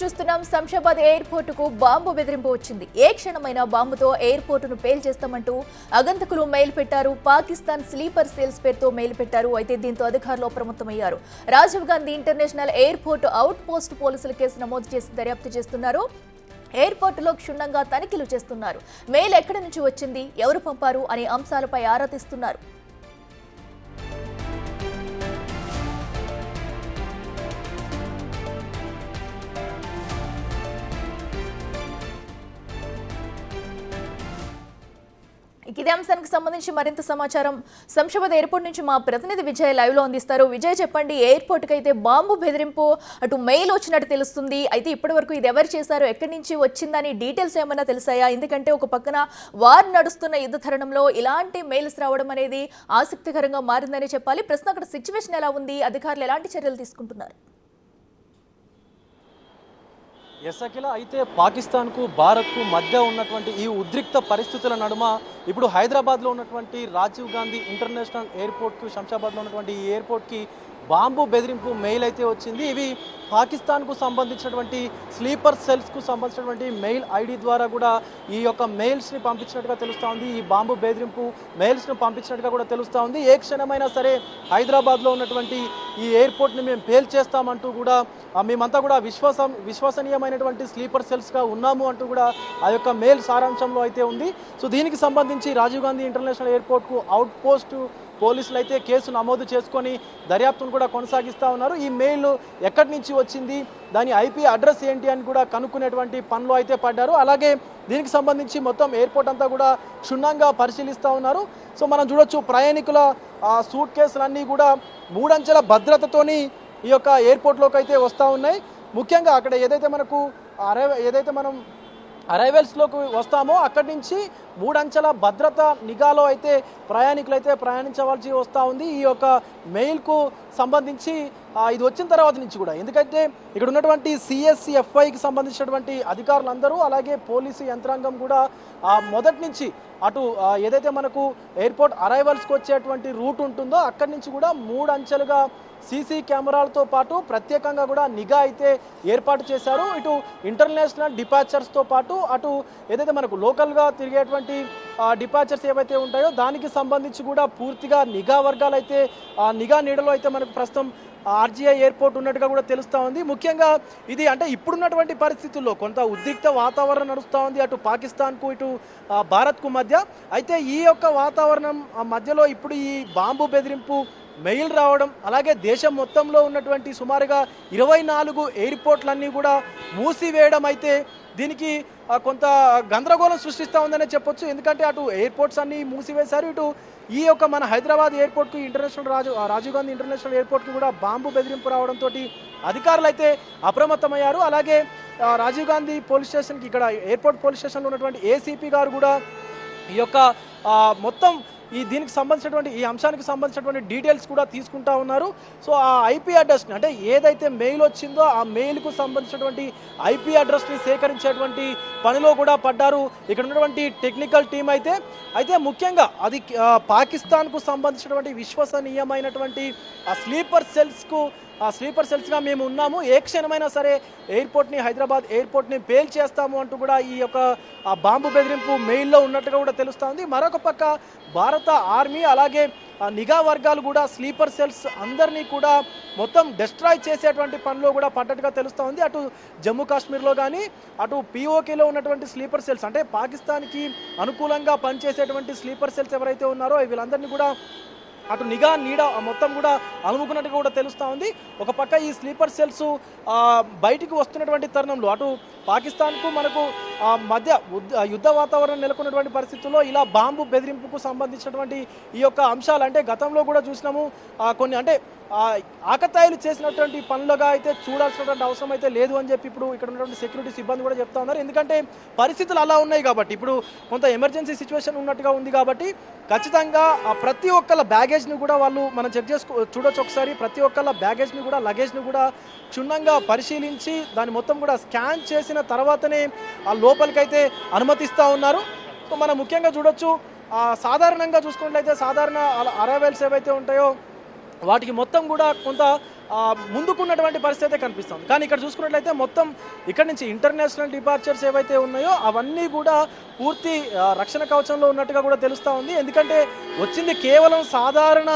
చూస్తున్నాం శంషాబాద్ ఎయిర్పోర్ట్ కు బాంబు బెదిరింపు వచ్చింది. ఏ క్షణమైన బాంబుతో ఎయిర్పోర్టును పేల్చేస్తామంటూ అగంతకులు మెయిల్ పెట్టారు. పాకిస్తాన్ స్లీపర్ సెల్స్ పేరుతో మెయిల్ పెట్టారు. అయితే దీంతో అధికారులు అప్రమత్తమయ్యారు. Rajiv Gandhi international airport out post పోలీసులు కేసు నమోదు చేసి దర్యాప్తు చేస్తున్నారు. ఎయిర్పోర్టులో క్షుణ్ణంగా తనిఖీలు చేస్తున్నారు. మెయిల్ ఎక్కడి నుంచి వచ్చింది, ఎవరు పంపారు అనే అంశాలపై ఆరా తీస్తున్నారు. ఇదే అంశానికి సంబంధించి మరింత సమాచారం శంషాబాద్ ఎయిర్పోర్ట్ నుంచి మా ప్రతినిధి విజయ్ లైవ్ లో అందిస్తారు. విజయ్, చెప్పండి, ఎయిర్పోర్ట్ కి అయితే బాంబు బెదిరింపు అటు మెయిల్ వచ్చినట్టు తెలుస్తుంది. అయితే ఇప్పటి వరకు ఇది ఎవరు చేశారు, ఎక్కడి నుంచి వచ్చిందని డీటెయిల్స్ ఏమైనా తెలిసాయా? ఎందుకంటే ఒక పక్కన వార్ నడుస్తున్న యుద్ధ తరుణంలో ఇలాంటి మెయిల్స్ రావడం అనేది ఆసక్తికరంగా మారిందని చెప్పాలి. ప్రస్తుతం అక్కడ సిచ్యువేషన్ ఎలా ఉంది, అధికారులు ఎలాంటి చర్యలు తీసుకుంటున్నారు? ఎస్ అఖిల, అయితే పాకిస్తాన్కు భారత్కు మధ్య ఉన్నటువంటి ఈ ఉద్రిక్త పరిస్థితుల నడుమ ఇప్పుడు హైదరాబాద్లో ఉన్నటువంటి రాజీవ్ గాంధీ ఇంటర్నేషనల్ ఎయిర్పోర్ట్కు, శంషాబాద్లో ఉన్నటువంటి ఈ ఎయిర్పోర్ట్కి బాంబు బెదిరింపు మెయిల్ అయితే వచ్చింది. ఇవి పాకిస్తాన్కు సంబంధించినటువంటి స్లీపర్ సెల్స్కు సంబంధించినటువంటి మెయిల్ ఐడి ద్వారా కూడా ఈ యొక్క మెయిల్స్ని పంపించినట్టుగా తెలుస్తూ ఉంది. ఈ బాంబు బెదిరింపు మెయిల్స్ను పంపించినట్టుగా కూడా తెలుస్తూ ఉంది. ఏ క్షణమైనా సరే హైదరాబాద్లో ఉన్నటువంటి ఈ ఎయిర్పోర్ట్ని మేము పేల్చేస్తామంటూ కూడా మేమంతా కూడా విశ్వసనీయమైనటువంటి స్లీపర్ సెల్స్గా ఉన్నాము అంటూ కూడా ఆ యొక్క మెయిల్ సారాంశంలో అయితే ఉంది. సో దీనికి సంబంధించి రాజీవ్ గాంధీ ఇంటర్నేషనల్ ఎయిర్పోర్ట్కు అవుట్ పోస్ట్ పోలీసులు అయితే కేసు నమోదు చేసుకొని దర్యాప్తును కూడా కొనసాగిస్తూ ఉన్నారు. ఈ మెయిల్ ఎక్కడి నుంచి వచ్చింది, దాని ఐపీ అడ్రస్ ఏంటి అని కూడా కనుక్కునేటువంటి పనిలో అయితే పడ్డారు. అలాగే దీనికి సంబంధించి మొత్తం ఎయిర్పోర్ట్ అంతా కూడా క్షుణ్ణంగా పరిశీలిస్తూ ఉన్నారు. సో మనం చూడొచ్చు, ప్రయాణికుల సూట్ కేసులన్నీ కూడా 3 అంచెల భద్రతతోని ఈ యొక్క ఎయిర్పోర్ట్లోకి అయితే వస్తూ ఉన్నాయి. ముఖ్యంగా అక్కడ ఏదైతే మనం అరైవల్స్లోకి వస్తామో అక్కడి నుంచి 3 అంచెల భద్రత నిఘాలో అయితే ప్రయాణికులు అయితే ప్రయాణించవలసి వస్తూ ఉంది. ఈ యొక్క మెయిల్కు సంబంధించి ఇది వచ్చిన తర్వాత నుంచి కూడా, ఎందుకంటే ఇక్కడ ఉన్నటువంటి CSCFIకి సంబంధించినటువంటి అధికారులందరూ అలాగే పోలీసు యంత్రాంగం కూడా మొదటి నుంచి అటు ఏదైతే మనకు ఎయిర్పోర్ట్ అరైవల్స్కి వచ్చేటువంటి రూట్ ఉంటుందో అక్కడి నుంచి కూడా 3 అంచెలుగా సీసీ కెమెరాలతో పాటు ప్రత్యేకంగా కూడా నిఘా అయితే ఏర్పాటు చేశారు. ఇటు ఇంటర్నేషనల్ డిపాచర్స్తో పాటు అటు ఏదైతే మనకు లోకల్గా తిరిగేటువంటి డిపాచర్స్ ఏవైతే ఉంటాయో దానికి సంబంధించి కూడా పూర్తిగా నిఘా వర్గాలు అయితే నిఘా నీడలో అయితే మనకు ప్రస్తుతం RGI ఎయిర్పోర్ట్ ఉన్నట్టుగా కూడా తెలుస్తూ ఉంది. ముఖ్యంగా ఇది అంటే ఇప్పుడున్నటువంటి పరిస్థితుల్లో కొంత ఉద్రిక్త వాతావరణం నడుస్తూ ఉంది అటు పాకిస్తాన్కు ఇటు భారత్కు మధ్య. అయితే ఈ యొక్క వాతావరణం మధ్యలో ఇప్పుడు ఈ బాంబు బెదిరింపు మెయిల్ రావడం, అలాగే దేశం మొత్తంలో ఉన్నటువంటి సుమారుగా 24 ఎయిర్పోర్ట్లన్నీ కూడా మూసివేయడం అయితే దీనికి కొంత గందరగోళం సృష్టిస్తూ ఉందనే చెప్పొచ్చు. ఎందుకంటే అటు ఎయిర్పోర్ట్స్ అన్నీ మూసివేశారు, ఇటు ఈ యొక్క మన హైదరాబాద్ ఎయిర్పోర్ట్కు రాజీవ్ గాంధీ ఇంటర్నేషనల్ ఎయిర్పోర్ట్కి కూడా బాంబు బెదిరింపు రావడంతో అధికారులు అయితే అప్రమత్తమయ్యారు. అలాగే రాజీవ్ గాంధీ పోలీస్ స్టేషన్కి, ఇక్కడ ఎయిర్పోర్ట్ పోలీస్ స్టేషన్లో ఉన్నటువంటి ACP గారు కూడా ఈ యొక్క మొత్తం దీనికి సంబంధించినటువంటి ఈ అంశానికి సంబంధించినటువంటి డీటెయిల్స్ కూడా తీసుకుంటా ఉన్నారు. సో ఆ IP అడ్రస్ని, అంటే ఏదైతే మెయిల్ వచ్చిందో ఆ మెయిల్కు సంబంధించినటువంటి IP అడ్రస్ని సేకరించేటువంటి పనిలో కూడా పడ్డారు ఇక్కడ ఉన్నటువంటి టెక్నికల్ టీం అయితే ముఖ్యంగా అది పాకిస్తాన్కు సంబంధించినటువంటి విశ్వసనీయమైనటువంటి స్లీపర్ సెల్స్గా మేము ఉన్నాము, ఏ క్షణమైనా సరే హైదరాబాద్ ఎయిర్పోర్ట్ని పేల్చేస్తాము అంటూ కూడా ఈ యొక్క బాంబు బెదిరింపు మెయిల్లో ఉన్నట్టుగా కూడా తెలుస్తూ ఉంది. మరొక పక్క భారత ఆర్మీ అలాగే నిఘా వర్గాలు కూడా స్లీపర్ సెల్స్ అందరినీ కూడా మొత్తం డిస్ట్రాయ్ చేసేటువంటి పనిలో కూడా పడ్డట్టుగా తెలుస్తూ ఉంది. అటు జమ్మూ కాశ్మీర్లో కానీ అటు POKలో ఉన్నటువంటి స్లీపర్ సెల్స్, అంటే పాకిస్తాన్కి అనుకూలంగా పనిచేసేటువంటి స్లీపర్ సెల్స్ ఎవరైతే ఉన్నారో వీళ్ళందరినీ కూడా అటు నిఘా నీడ మొత్తం కూడా అలుముకున్నట్టుగా కూడా తెలుస్తూ ఉంది. ఒక పక్క ఈ స్లీపర్ సెల్స్ బయటికి వస్తున్నటువంటి తరుణంలో అటు పాకిస్తాన్కు మనకు మధ్య యుద్ధ వాతావరణం నెలకొన్నటువంటి పరిస్థితుల్లో ఇలా బాంబు బెదిరింపుకు సంబంధించినటువంటి ఈ యొక్క అంశాలు, అంటే గతంలో కూడా చూసినాము కొన్ని, అంటే ఆకతాయిలు చేసినటువంటి పనులుగా అయితే చూడాల్సినటువంటి అవసరం అయితే లేదు అని చెప్పి ఇప్పుడు ఇక్కడ ఉన్నటువంటి సెక్యూరిటీ సిబ్బంది కూడా చెప్తా ఉన్నారు. ఎందుకంటే పరిస్థితులు అలా ఉన్నాయి కాబట్టి, ఇప్పుడు కొంత ఎమర్జెన్సీ సిచ్యువేషన్ ఉన్నట్టుగా ఉంది కాబట్టి ఖచ్చితంగా ప్రతి ఒక్కళ్ళ బ్యాగేజ్ని కూడా వాళ్ళు మనం చెక్ చూడొచ్చు ఒకసారి. ప్రతి ఒక్కళ్ళ బ్యాగేజ్ని కూడా, లగేజ్ని కూడా క్షుణ్ణంగా పరిశీలించి దాన్ని మొత్తం కూడా స్కాన్ చేసిన తర్వాతనే ఆ లోపలికైతే అనుమతిస్తూ ఉన్నారు. సో మనం ముఖ్యంగా చూడొచ్చు, సాధారణంగా చూసుకున్నట్లయితే సాధారణ అరైవల్స్ ఏవైతే ఉంటాయో వాటికి మొత్తం కూడా కొంత ముందుకున్నటువంటి పరిస్థితి అయితే కనిపిస్తుంది. కానీ ఇక్కడ చూసుకున్నట్లయితే మొత్తం ఇక్కడ నుంచి ఇంటర్నేషనల్ డిపార్చర్స్ ఏవైతే ఉన్నాయో అవన్నీ కూడా పూర్తి రక్షణ కవచంలో ఉన్నట్టుగా కూడా తెలుస్తూ ఉంది. ఎందుకంటే వచ్చింది కేవలం సాధారణ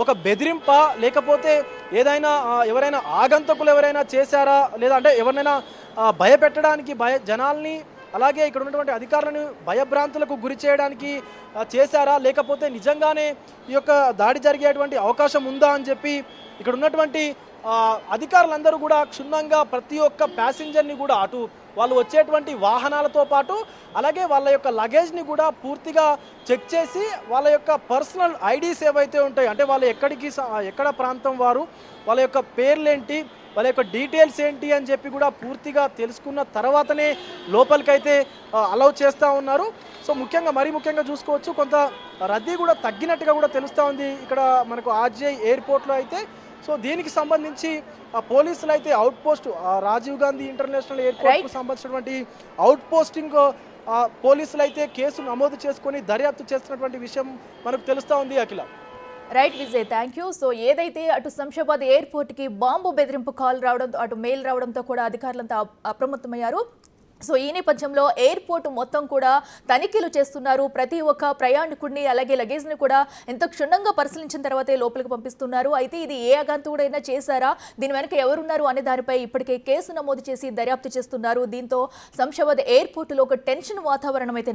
ఒక బెదిరింప, లేకపోతే ఏదైనా ఎవరైనా ఆగంతకులు ఎవరైనా చేశారా, లేదా అంటే ఎవరినైనా భయపెట్టడానికి జనాల్ని అలాగే ఇక్కడ ఉన్నటువంటి అధికారులను భయభ్రాంతులకు గురి చేయడానికి చేశారా, లేకపోతే నిజంగానే ఈ యొక్క దాడి జరిగేటువంటి అవకాశం ఉందా అని చెప్పి ఇక్కడ ఉన్నటువంటి అధికారులందరూ కూడా క్షుణ్ణంగా ప్రతి ఒక్క ప్యాసింజర్ని కూడా అటు వాళ్ళు వచ్చేటువంటి వాహనాలతో పాటు అలాగే వాళ్ళ యొక్క లగేజ్ని కూడా పూర్తిగా చెక్ చేసి వాళ్ళ యొక్క పర్సనల్ ఐడీస్ ఏవైతే ఉంటాయి, అంటే వాళ్ళు ఎక్కడ ప్రాంతం వారు, వాళ్ళ యొక్క పేర్లేంటి, వాళ్ళ యొక్క డీటెయిల్స్ ఏంటి అని చెప్పి కూడా పూర్తిగా తెలుసుకున్న తర్వాతనే లోపలికైతే అలౌ చేస్తూ ఉన్నారు. సో మరీ ముఖ్యంగా చూసుకోవచ్చు, కొంత రద్దీ కూడా తగ్గినట్టుగా కూడా తెలుస్తూ ఉంది ఇక్కడ మనకు ఆర్జీఐ ఎయిర్పోర్ట్లో అయితే. సో దీనికి సంబంధించి పోలీసులు అయితే out post Rajiv Gandhi international ఎయిర్పోర్ట్కు సంబంధించినటువంటి అవుట్ పోస్టింగ్ పోలీసులు అయితే కేసు నమోదు చేసుకొని దర్యాప్తు చేస్తున్నటువంటి విషయం మనకు తెలుస్తూ ఉంది. Akhila. Right Vijay, thank you. So ఏదైతే అటు శంషాబాద్ ఎయిర్పోర్ట్కి బాంబు బెదిరింపు కాల్ రావడంతో, అటు మెయిల్ రావడంతో కూడా అధికారులంతా అప్రమత్తమయ్యారు. సో ఈ నేపథ్యంలో ఎయిర్పోర్ట్ మొత్తం కూడా తనిఖీలు చేస్తున్నారు. ప్రతి ఒక్క ప్రయాణికుడిని అలాగే లగేజ్ని కూడా ఎంతో క్షుణ్ణంగా పరిశీలించిన తర్వాతే లోపలికి పంపిస్తున్నారు. అయితే ఇది ఏ అగాంతుడైనా చేశారా, దీని వెనక ఎవరున్నారు అనే దానిపై ఇప్పటికే కేసు నమోదు చేసి దర్యాప్తు చేస్తున్నారు. దీంతో శంషాబాద్ ఎయిర్పోర్టులో ఒక టెన్షన్ వాతావరణం అయితే